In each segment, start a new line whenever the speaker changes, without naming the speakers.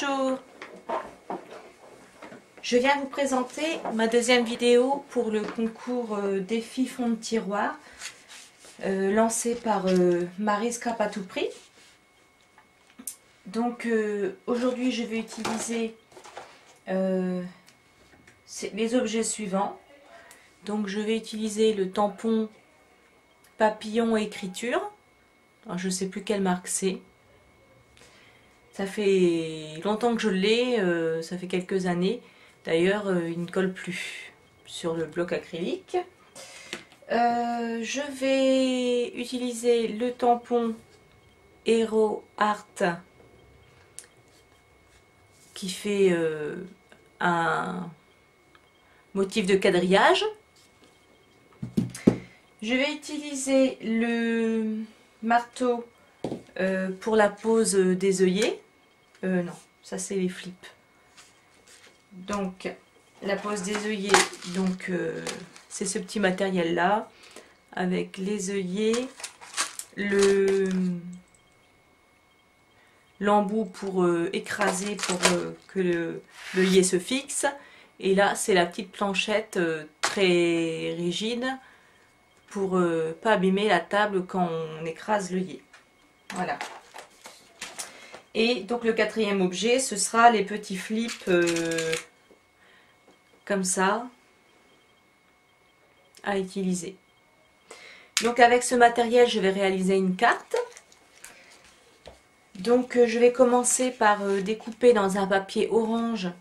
Bonjour, je viens vous présenter ma deuxième vidéo pour le concours défi fond de tiroir lancé par Marie Scrap à tout prix. Donc aujourd'hui je vais utiliser les objets suivants. Donc je vais utiliser le tampon papillon écriture. Alors, je ne sais plus quelle marque c'est. Ça fait longtemps que je l'ai, ça fait quelques années. D'ailleurs, il ne colle plus sur le bloc acrylique. Je vais utiliser le tampon Hero Art qui fait un motif de quadrillage. Je vais utiliser le marteau pour la pose des œillets. Non, ça c'est les flips. Donc la pose des œillets, donc c'est ce petit matériel là avec les œillets, l'embout pour écraser pour que l'œillet se fixe, et là c'est la petite planchette très rigide pour pas abîmer la table quand on écrase l'œillet. Voilà. Et donc le quatrième objet, ce sera les petits flips comme ça à utiliser. Donc avec ce matériel, je vais réaliser une carte. Donc je vais commencer par découper dans un papier orange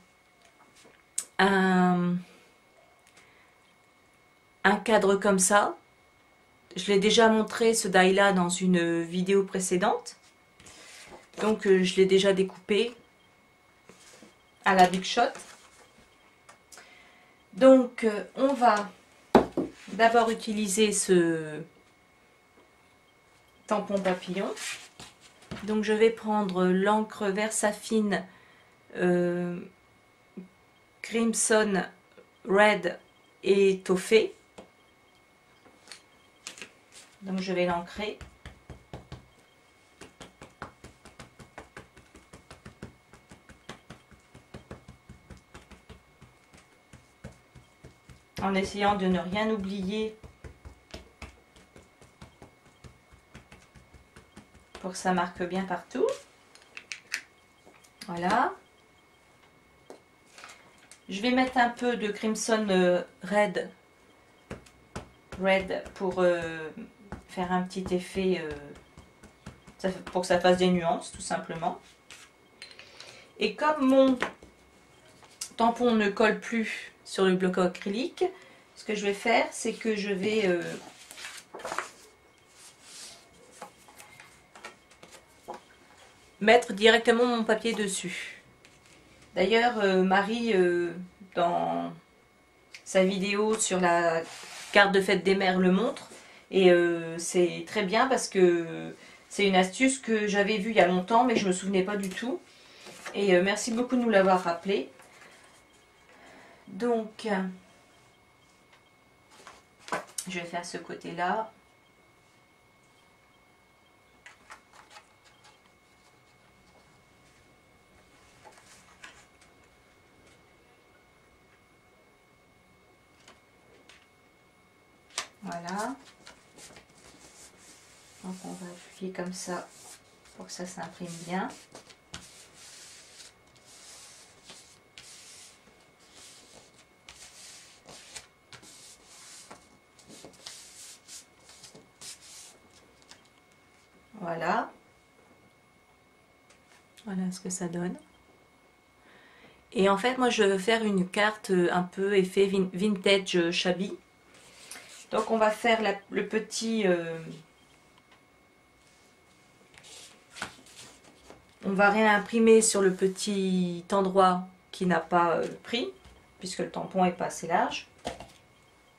un cadre comme ça. Je l'ai déjà montré ce die là dans une vidéo précédente. Donc je l'ai déjà découpé à la Big Shot. Donc on va d'abord utiliser ce tampon papillon. Donc je vais prendre l'encre Versafine Crimson Red et Toffee. Donc je vais l'ancrer. En essayant de ne rien oublier pour que ça marque bien partout. Voilà. Je vais mettre un peu de Crimson Red pour faire un petit effet, pour que ça fasse des nuances tout simplement. Et comme mon tampon ne colle plus sur le bloc acrylique, ce que je vais faire, c'est que je vais mettre directement mon papier dessus. D'ailleurs, Marie, dans sa vidéo sur la carte de fête des mères, le montre, et c'est très bien parce que c'est une astuce que j'avais vue il y a longtemps, mais je ne me souvenais pas du tout. Et merci beaucoup de nous l'avoir rappelé. Donc, je vais faire ce côté-là. Voilà. Donc, on va appuyer comme ça pour que ça s'imprime bien. Voilà. Voilà ce que ça donne. Et en fait, moi, je veux faire une carte un peu effet vintage shabby. Donc, on va faire le petit... on va réimprimer sur le petit endroit qui n'a pas pris, puisque le tampon n'est pas assez large.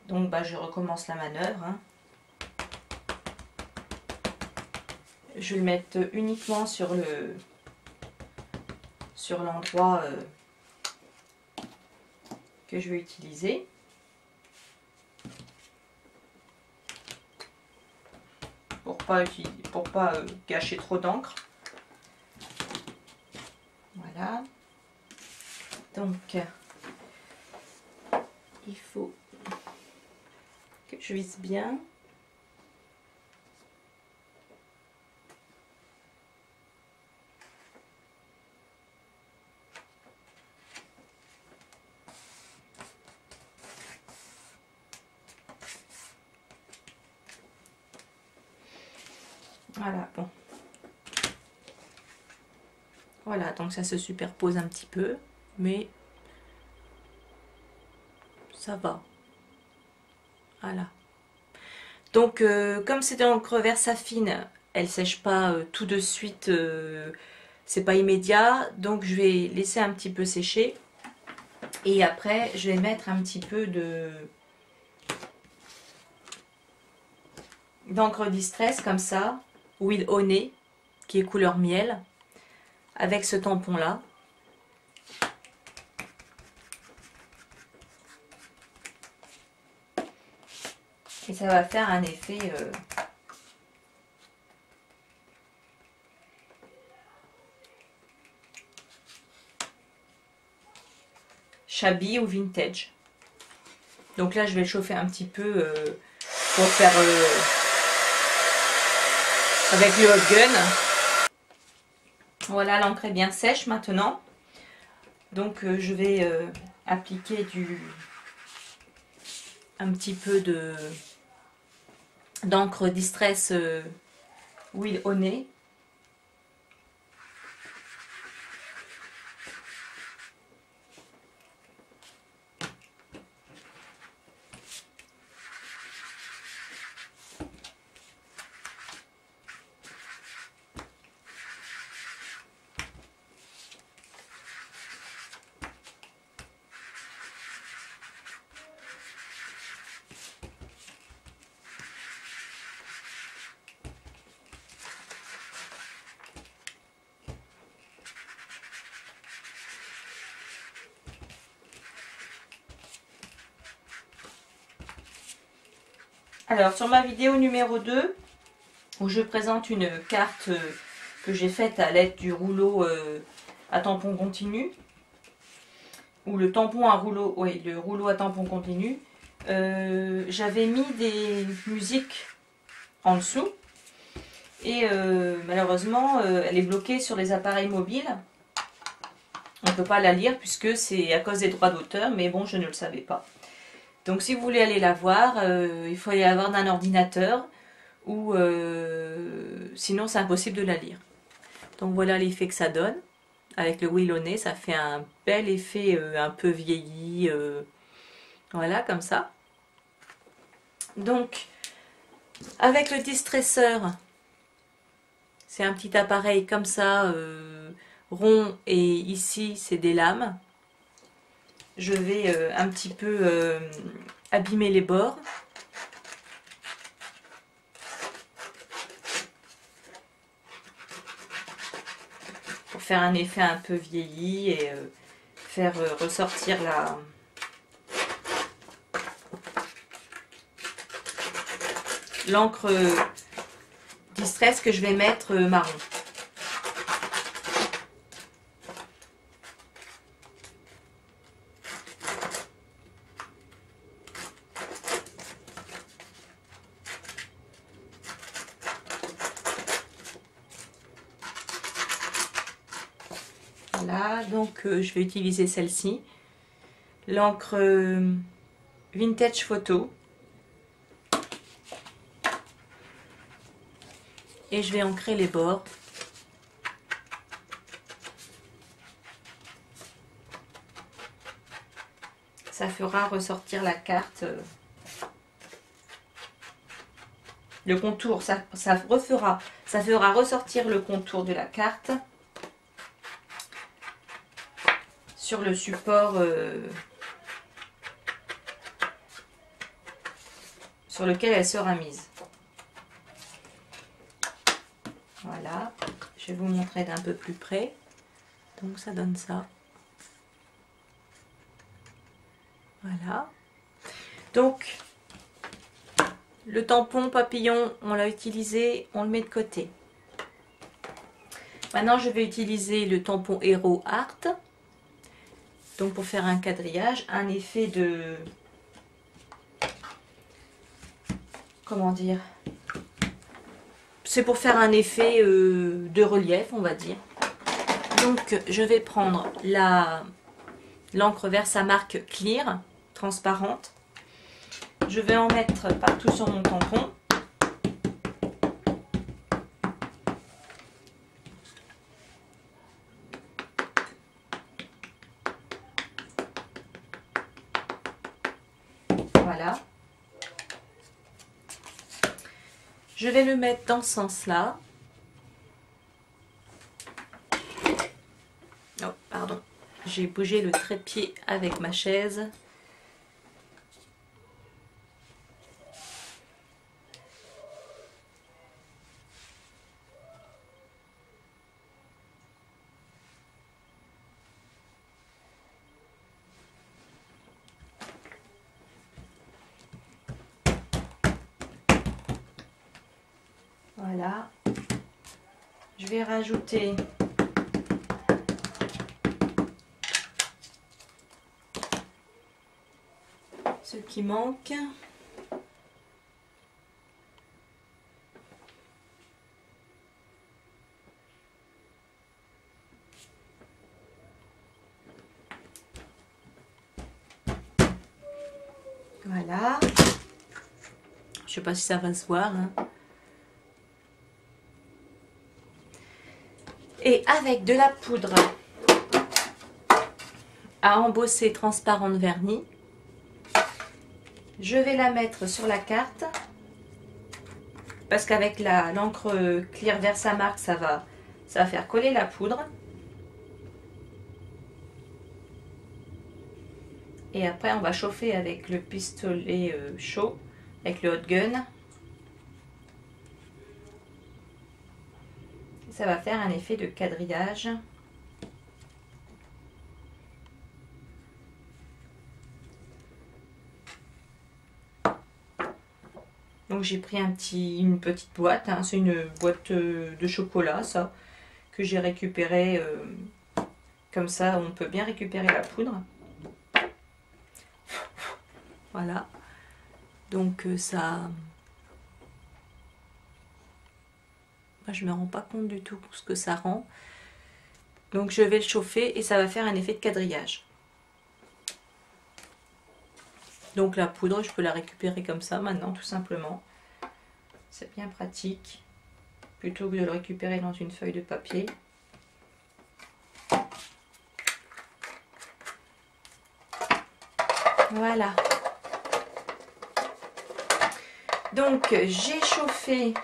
Donc, bah, je recommence la manœuvre. Hein. Je vais le mettre uniquement sur l'endroit que je vais utiliser. Pour pas gâcher trop d'encre. Voilà. Voilà. Donc, il faut que je visse bien. Voilà, bon. Voilà, donc ça se superpose un petit peu, mais ça va. Voilà. Donc, comme c'est de l'encre Versafine, elle sèche pas tout de suite, c'est pas immédiat, donc je vais laisser un petit peu sécher. Et après, je vais mettre un petit peu d'encre Distress, comme ça, Will Honey, qui est couleur miel, avec ce tampon là. Et ça va faire un effet shabby ou vintage. Donc là, je vais le chauffer un petit peu pour faire avec le hot gun. Voilà, l'encre est bien sèche maintenant. Donc je vais appliquer un petit peu d'encre Distress Will Honey. Alors, sur ma vidéo numéro 2, où je présente une carte que j'ai faite à l'aide du rouleau à tampon continu, ou le tampon à rouleau, oui, le rouleau à tampon continu, j'avais mis des musiques en dessous, et malheureusement, elle est bloquée sur les appareils mobiles. On ne peut pas la lire puisque c'est à cause des droits d'auteur, mais bon, je ne le savais pas. Donc si vous voulez aller la voir, il faut y avoir d'un ordinateur ou sinon c'est impossible de la lire. Donc voilà l'effet que ça donne. Avec le Will Honey, ça fait un bel effet un peu vieilli. Voilà, comme ça. Donc, avec le distresseur, c'est un petit appareil comme ça, rond, et ici c'est des lames. Je vais un petit peu abîmer les bords. Pour faire un effet un peu vieilli et faire ressortir l'encre Distress que je vais mettre marron. Voilà, donc je vais utiliser celle-ci, l'encre Vintage Photo, et je vais ancrer les bords. Ça fera ressortir la carte, le contour, ça fera ressortir le contour de la carte sur le support sur lequel elle sera mise. Voilà, je vais vous montrer d'un peu plus près. Donc ça donne ça. Voilà. Donc le tampon papillon, on l'a utilisé, on le met de côté. Maintenant, je vais utiliser le tampon Hero Art. Donc, pour faire un quadrillage, un effet de... Comment dire? C'est pour faire un effet de relief, on va dire. Donc, je vais prendre l'encre Versamark Clear, transparente. Je vais en mettre partout sur mon tampon. Voilà. Je vais le mettre dans ce sens-là. Oh, pardon. J'ai bougé le trépied avec ma chaise. Voilà. Je vais rajouter ce qui manque. Voilà. Je sais pas si ça va se voir, hein. Et avec de la poudre à embosser transparente vernis, je vais la mettre sur la carte parce qu'avec l'encre Clear Versamark, ça va faire coller la poudre. Et après, on va chauffer avec le pistolet chaud, avec le hot gun. Ça va faire un effet de quadrillage. Donc j'ai pris une petite boîte, hein. C'est une boîte de chocolat, ça, que j'ai récupéré. Comme ça, on peut bien récupérer la poudre. Voilà. Donc ça... Je ne me rends pas compte du tout ce que ça rend. Donc je vais le chauffer et ça va faire un effet de quadrillage. Donc la poudre, je peux la récupérer comme ça maintenant, tout simplement. C'est bien pratique. Plutôt que de le récupérer dans une feuille de papier. Voilà. Donc j'ai chauffé...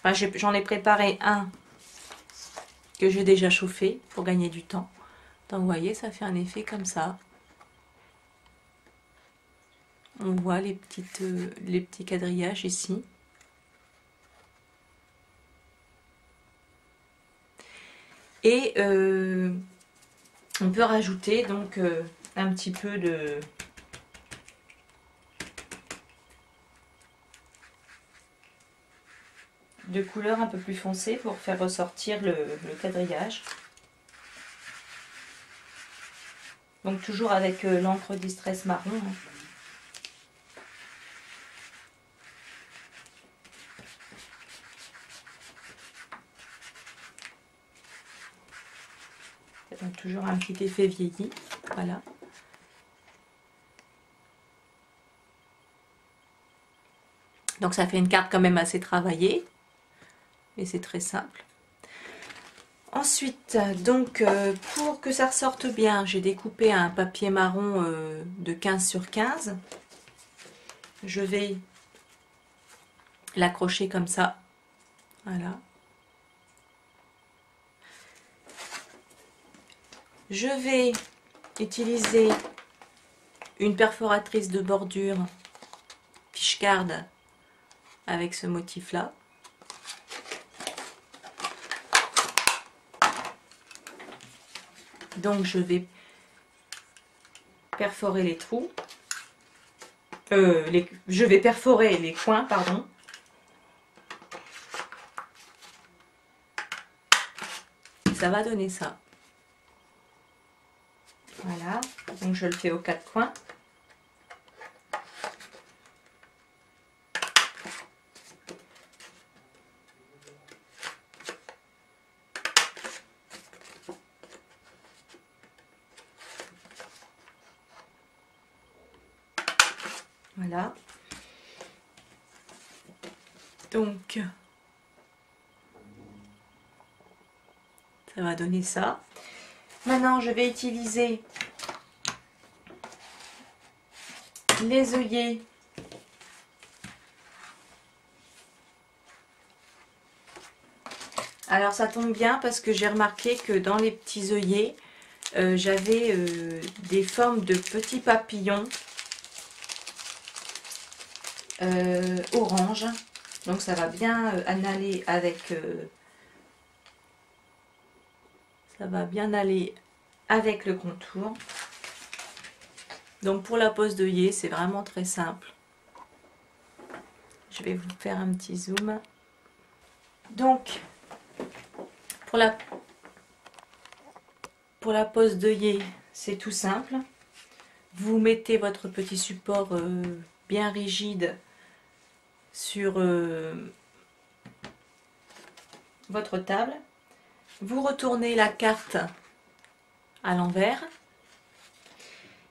Enfin, j'en ai préparé un que j'ai déjà chauffé pour gagner du temps. Donc vous voyez, ça fait un effet comme ça. On voit les petits quadrillages ici. Et on peut rajouter donc un petit peu de couleur un peu plus foncée pour faire ressortir le quadrillage. Donc toujours avec l'encre Distress marron. Hein. Ça donne toujours un petit effet vieilli. Voilà. Donc ça fait une carte quand même assez travaillée. Et c'est très simple. Ensuite, donc pour que ça ressorte bien, j'ai découpé un papier marron de 15 sur 15. Je vais l'accrocher comme ça. Voilà. Je vais utiliser une perforatrice de bordure Fishcard avec ce motif-là. Donc je vais perforer les trous. Je vais perforer les coins, pardon. ça va donner ça. Voilà, donc je le fais aux quatre coins. Voilà. Donc, ça va donner ça. Maintenant, je vais utiliser les œillets. Alors, ça tombe bien parce que j'ai remarqué que dans les petits œillets, j'avais des formes de petits papillons orange. Donc, ça va bien aller avec... ça va bien aller avec le contour. Donc pour la pose d'œillet, c'est vraiment très simple. Je vais vous faire un petit zoom. Donc pour la pose d'œillet, c'est tout simple. Vous mettez votre petit support bien rigide sur votre table. Vous retournez la carte à l'envers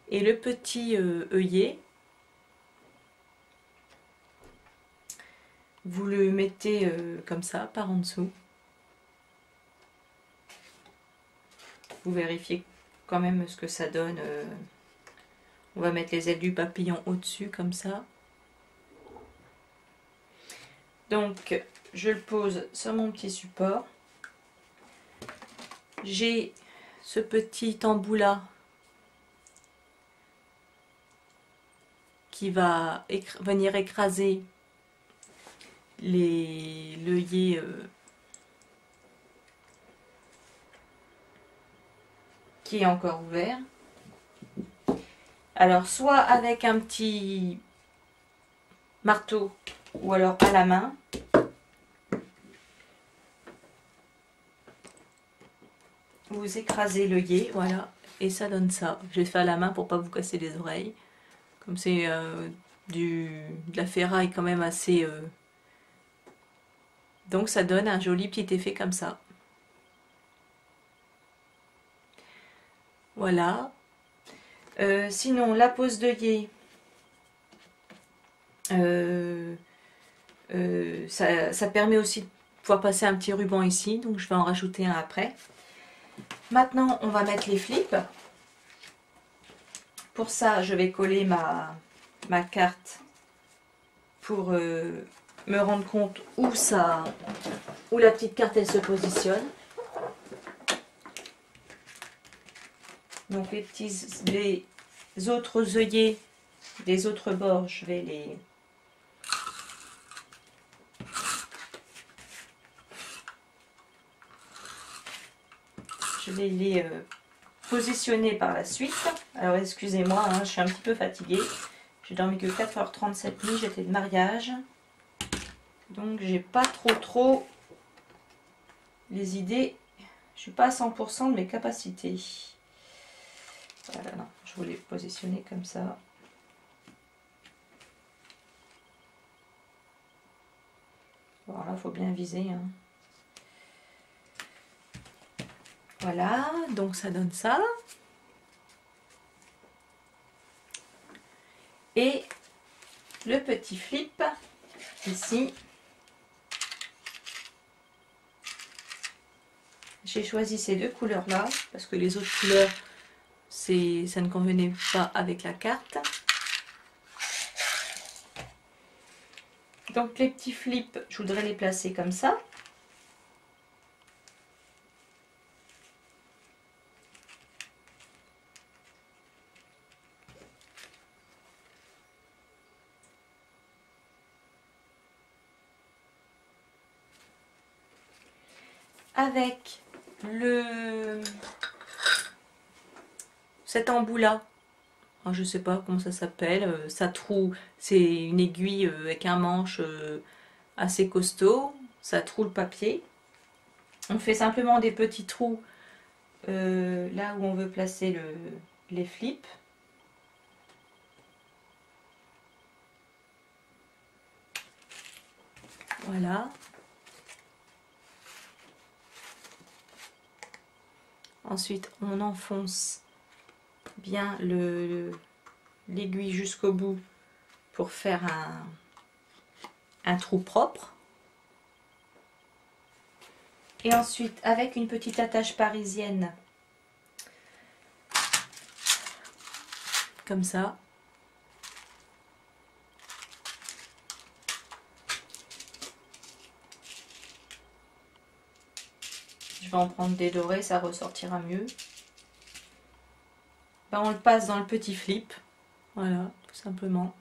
et le petit œillet, vous le mettez comme ça par en dessous. Vous vérifiez quand même ce que ça donne. On va mettre les ailes du papillon au-dessus comme ça. Donc je le pose sur mon petit support. J'ai ce petit embout là qui va venir écraser l'œillet qui est encore ouvert. Alors soit avec un petit marteau ou alors à la main. Vous écrasez l'œillet, voilà, et ça donne ça. J'ai fait à la main pour pas vous casser les oreilles. Comme c'est de la ferraille quand même assez... Donc ça donne un joli petit effet comme ça. Voilà. Sinon, la pose d'œillet, ça permet aussi de pouvoir passer un petit ruban ici, donc je vais en rajouter un après. Maintenant, on va mettre les flips. Pour ça, je vais coller ma carte pour me rendre compte où la petite carte elle se positionne. Donc les autres œillets des autres bords, je vais les positionner par la suite. Alors excusez-moi, hein, je suis un petit peu fatiguée. J'ai dormi que 4h30 cette nuit, j'étais de mariage. Donc j'ai pas trop les idées. Je suis pas à 100% de mes capacités. Voilà, non, je voulais positionner comme ça. Bon, là, il faut bien viser. Hein. Voilà, donc ça donne ça. Et le petit flip, ici. J'ai choisi ces deux couleurs-là, parce que les autres couleurs, ça ne convenait pas avec la carte. Donc les petits flips, je voudrais les placer comme ça. Avec cet embout là, je sais pas comment ça s'appelle, ça troue, c'est une aiguille avec un manche assez costaud, ça troue le papier. On fait simplement des petits trous là où on veut placer les flips. Voilà. Ensuite, on enfonce bien l'aiguille jusqu'au bout pour faire un trou propre. Et ensuite, avec une petite attache parisienne, comme ça, je vais en prendre des dorés, ça ressortira mieux. Ben, on le passe dans le petit flip, voilà, tout simplement.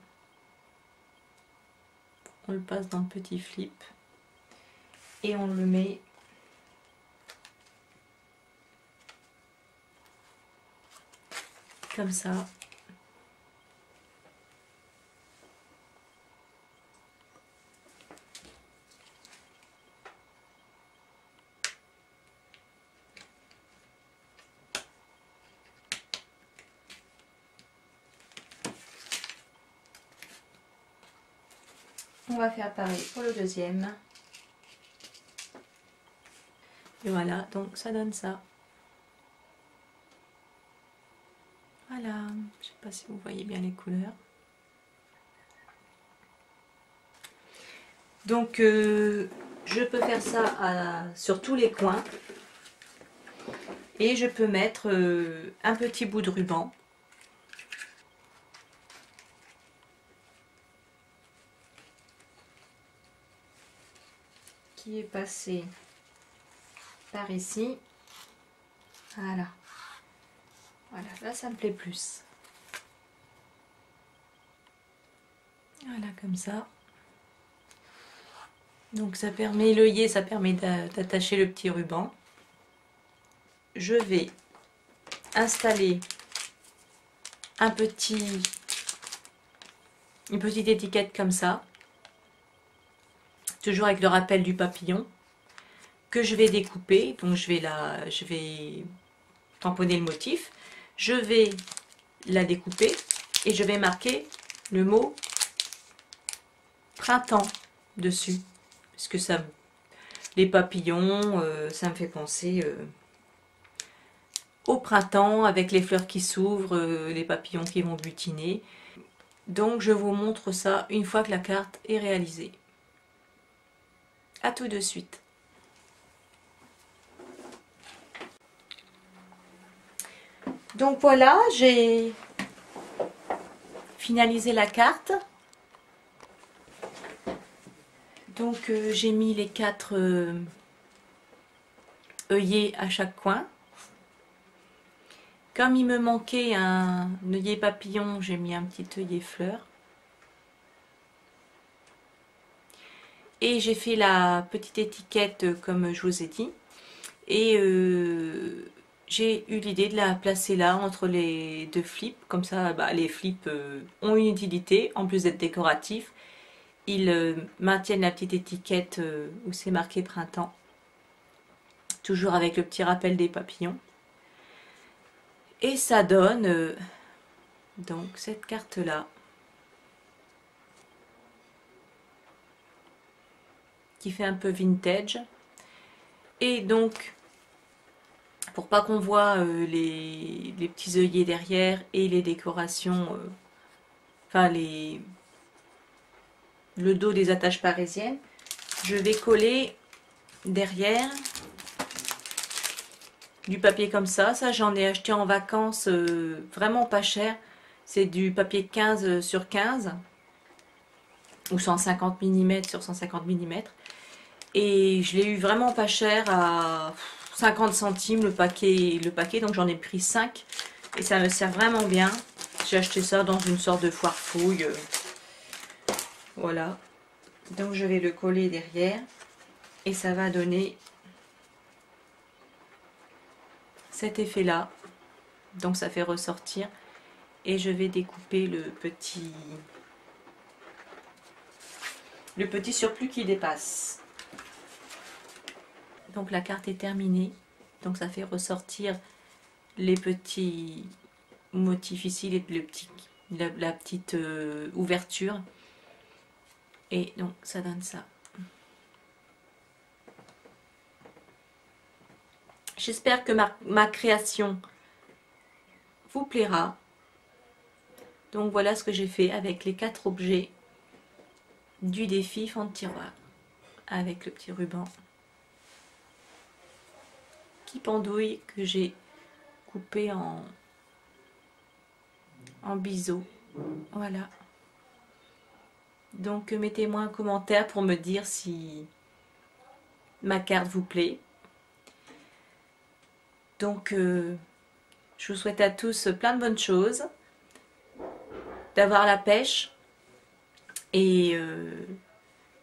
On le passe dans le petit flip et on le met comme ça. On va faire pareil pour le deuxième. Et voilà, donc ça donne ça. Voilà, je sais pas si vous voyez bien les couleurs. Donc je peux faire ça sur tous les coins. Et je peux mettre un petit bout de ruban. Qui est passé par ici. Voilà. Voilà, là ça me plaît plus. Voilà, comme ça. Donc ça permet, l'œillet, ça permet d'attacher le petit ruban. Je vais installer une petite étiquette comme ça. Toujours avec le rappel du papillon. Que je vais découper. Donc je vais tamponner le motif. Je vais la découper et je vais marquer le mot printemps dessus. Parce que ça, les papillons, ça me fait penser au printemps avec les fleurs qui s'ouvrent, les papillons qui vont butiner. Donc je vous montre ça une fois que la carte est réalisée. À tout de suite. Donc voilà, j'ai finalisé la carte. Donc j'ai mis les 4 œillets à chaque coin. Comme il me manquait un œillet papillon, j'ai mis un petit œillet fleur. Et j'ai fait la petite étiquette comme je vous ai dit. Et j'ai eu l'idée de la placer là entre les deux flips. Comme ça, bah, les flips ont une utilité en plus d'être décoratifs. Ils maintiennent la petite étiquette où c'est marqué printemps. Toujours avec le petit rappel des papillons. Et ça donne donc cette carte là. Qui fait un peu vintage. Et donc, pour pas qu'on voit les petits œillets derrière et les décorations, enfin le dos des attaches parisiennes, je vais coller derrière du papier comme ça. Ça, j'en ai acheté en vacances vraiment pas cher. C'est du papier 15 sur 15 ou 150 mm sur 150 mm. Et je l'ai eu vraiment pas cher à 50 centimes le paquet, donc j'en ai pris 5 et ça me sert vraiment bien. J'ai acheté ça dans une sorte de foire fouille. Voilà. Donc je vais le coller derrière et ça va donner cet effet là. Donc ça fait ressortir et je vais découper le petit surplus qui dépasse. donc la carte est terminée. Donc ça fait ressortir les petits motifs ici, la petite ouverture. Et donc ça donne ça. J'espère que ma création vous plaira. Donc voilà ce que j'ai fait avec les 4 objets du défi fond de tiroir. Avec le petit ruban qui pendouille, que j'ai coupé en biseau. Voilà. Donc mettez-moi un commentaire pour me dire si ma carte vous plaît. Donc je vous souhaite à tous plein de bonnes choses, d'avoir la pêche et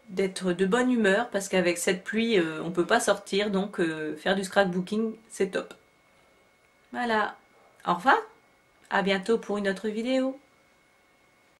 d'être de bonne humeur, parce qu'avec cette pluie on peut pas sortir, donc faire du scrapbooking c'est top. Voilà, au revoir, à bientôt pour une autre vidéo.